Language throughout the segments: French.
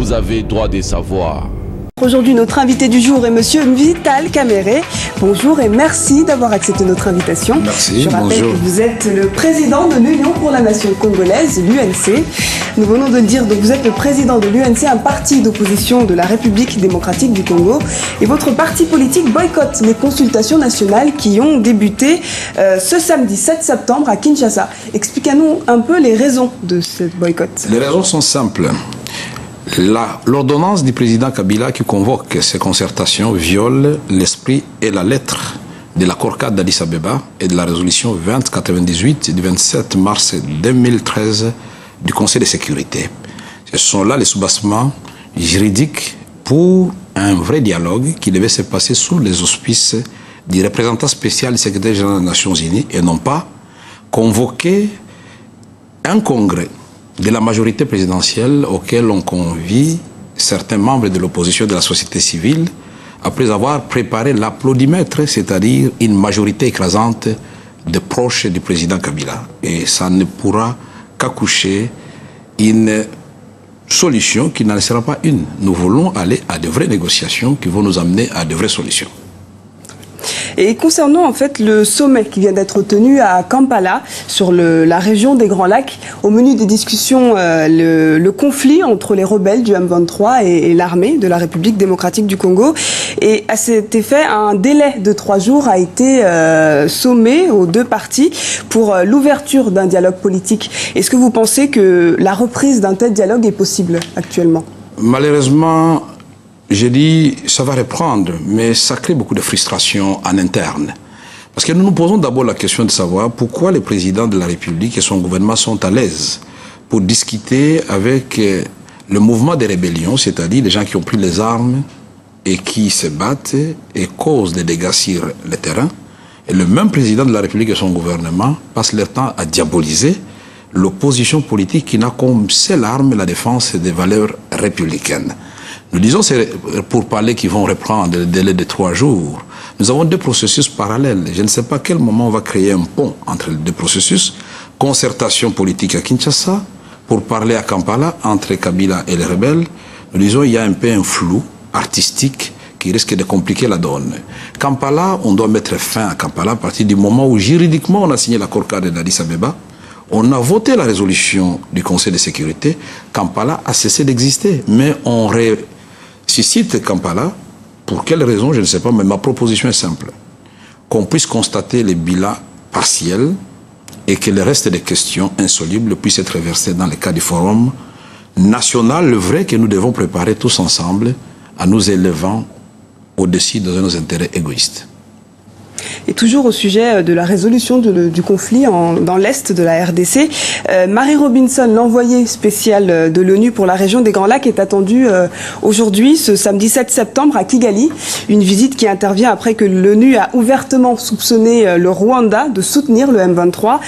vous avez droit de savoir. Aujourd'hui, notre invité du jour est Monsieur Vital Kamerhe. Bonjour et merci d'avoir accepté notre invitation. Merci, Je rappelle que vous êtes le président de l'Union pour la Nation congolaise, l'UNC. Nous venons de le dire, donc vous êtes le président de l'UNC, un parti d'opposition de la République démocratique du Congo. Et votre parti politique boycotte les consultations nationales qui ont débuté ce samedi 7 septembre à Kinshasa. Expliquez-nous un peu les raisons de ce boycott. Les raisons sont simples. L'ordonnance du président Kabila qui convoque ces concertations viole l'esprit et la lettre de l'accord-cadre d'Addis Abeba et de la résolution 2098 du 27 mars 2013 du Conseil de sécurité. Ce sont là les soubassements juridiques pour un vrai dialogue qui devait se passer sous les auspices du représentant spécial du secrétaire général des Nations Unies et non pas convoquer un congrès de la majorité présidentielle auquel on convie certains membres de l'opposition de la société civile après avoir préparé l'applaudimètre, c'est-à-dire une majorité écrasante de proches du président Kabila. Et ça ne pourra qu'accoucher une solution qui n'en sera pas une. Nous voulons aller à de vraies négociations qui vont nous amener à de vraies solutions. Et concernant en fait le sommet qui vient d'être tenu à Kampala sur la région des Grands Lacs, au menu des discussions, le conflit entre les rebelles du M23 et l'armée de la République démocratique du Congo. Et à cet effet, un délai de 3 jours a été sommé aux deux parties pour l'ouverture d'un dialogue politique. Est-ce que vous pensez que la reprise d'un tel dialogue est possible actuellement? Malheureusement, j'ai dit, ça va reprendre, mais ça crée beaucoup de frustration en interne. Parce que nous nous posons d'abord la question de savoir pourquoi le président de la République et son gouvernement sont à l'aise pour discuter avec le mouvement des rébellions, c'est-à-dire les gens qui ont pris les armes et qui se battent et causent des dégâts sur le terrain. Et le même président de la République et son gouvernement passent leur temps à diaboliser l'opposition politique qui n'a comme seule arme la défense des valeurs républicaines. Nous disons c'est pour parler qu'ils vont reprendre le délai de 3 jours. Nous avons deux processus parallèles. Je ne sais pas à quel moment on va créer un pont entre les deux processus. Concertation politique à Kinshasa pour parler à Kampala entre Kabila et les rebelles. Nous disons il y a un peu un flou artistique qui risque de compliquer la donne. Kampala, on doit mettre fin à Kampala à partir du moment où juridiquement on a signé l'accord cadre d'Addis Abeba. On a voté la résolution du Conseil de sécurité. Kampala a cessé d'exister. Mais on suscite Kampala, pour quelle raison, je ne sais pas, mais ma proposition est simple. Qu'on puisse constater les bilans partiels et que le reste des questions insolubles puissent être versées dans le cadre du forum national, le vrai que nous devons préparer tous ensemble en nous élevant au-dessus de nos intérêts égoïstes. Et toujours au sujet de la résolution du conflit dans l'Est de la RDC, Mary Robinson, l'envoyée spéciale de l'ONU pour la région des Grands Lacs, est attendue aujourd'hui, ce samedi 7 septembre, à Kigali. Une visite qui intervient après que l'ONU a ouvertement soupçonné le Rwanda de soutenir le M23.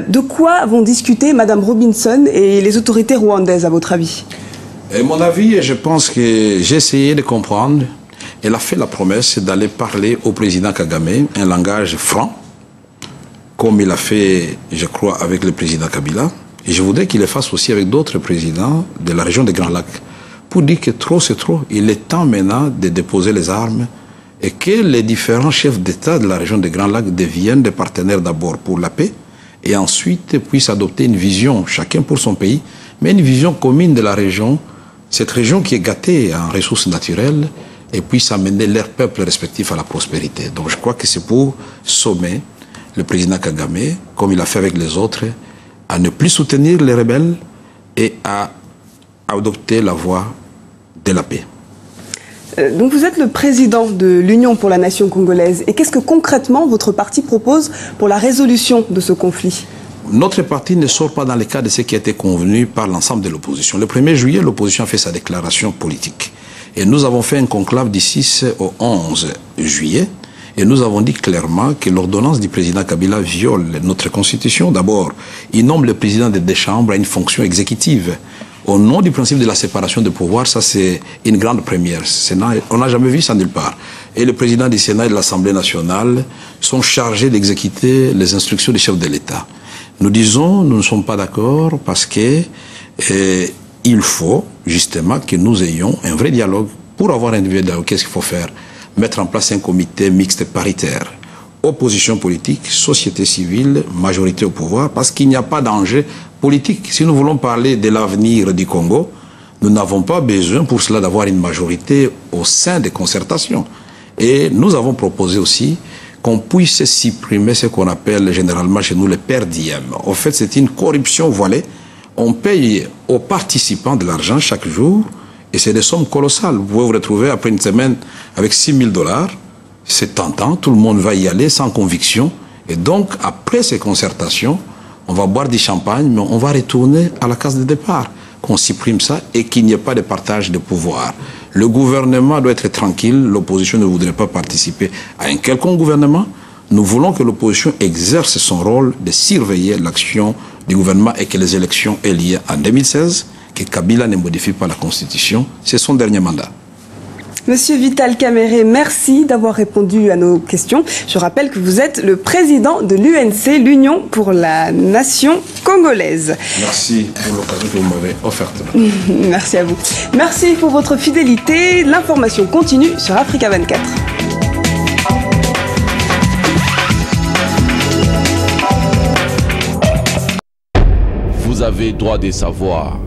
De quoi vont discuter Madame Robinson et les autorités rwandaises, à votre avis? À mon avis, je pense que j'ai essayé de comprendre. Elle a fait la promesse d'aller parler au président Kagame un langage franc, comme il a fait, je crois, avec le président Kabila. Et je voudrais qu'il le fasse aussi avec d'autres présidents de la région des Grands Lacs, pour dire que trop c'est trop. Il est temps maintenant de déposer les armes et que les différents chefs d'État de la région des Grands Lacs deviennent des partenaires d'abord pour la paix et ensuite puissent adopter une vision, chacun pour son pays, mais une vision commune de la région, cette région qui est gâtée en ressources naturelles, et puissent amener leurs peuples respectifs à la prospérité. Donc je crois que c'est pour sommer le président Kagame, comme il a fait avec les autres, à ne plus soutenir les rebelles et à adopter la voie de la paix. Donc vous êtes le président de l'Union pour la Nation congolaise. Et qu'est-ce que concrètement votre parti propose pour la résolution de ce conflit? Notre parti ne sort pas dans le cadre de ce qui a été convenu par l'ensemble de l'opposition. Le 1er juillet, l'opposition a fait sa déclaration politique. Et nous avons fait un conclave du 6 au 11 juillet. Et nous avons dit clairement que l'ordonnance du président Kabila viole notre constitution. D'abord, il nomme le président des deux chambres à une fonction exécutive. Au nom du principe de la séparation de pouvoir, ça c'est une grande première. On n'a jamais vu ça nulle part. Et le président du Sénat et de l'Assemblée nationale sont chargés d'exécuter les instructions du chef de l'État. Nous disons, nous ne sommes pas d'accord parce que il faut justement que nous ayons un vrai dialogue. Pour avoir un vrai dialogue, qu'est-ce qu'il faut faire? Mettre en place un comité mixte paritaire. Opposition politique, société civile, majorité au pouvoir, parce qu'il n'y a pas d'enjeu politique. Si nous voulons parler de l'avenir du Congo, nous n'avons pas besoin pour cela d'avoir une majorité au sein des concertations. Et nous avons proposé aussi qu'on puisse supprimer ce qu'on appelle généralement chez nous les per diem. En fait, c'est une corruption voilée. On paye aux participants de l'argent chaque jour et c'est des sommes colossales. Vous pouvez vous retrouver après une semaine avec $6 000. C'est tentant, tout le monde va y aller sans conviction. Et donc, après ces concertations, on va boire du champagne, mais on va retourner à la case de départ. Qu'on supprime ça et qu'il n'y ait pas de partage de pouvoir. Le gouvernement doit être tranquille, l'opposition ne voudrait pas participer à un quelconque gouvernement. Nous voulons que l'opposition exerce son rôle de surveiller l'action du gouvernement et que les élections aient lieu en 2016, que Kabila ne modifie pas la Constitution. C'est son dernier mandat. Monsieur Vital Kamerhe, merci d'avoir répondu à nos questions. Je rappelle que vous êtes le président de l'UNC, l'Union pour la Nation congolaise. Merci pour l'occasion que vous m'avez offerte. Merci à vous. Merci pour votre fidélité. L'information continue sur Africa 24. Vous avez droit de savoir.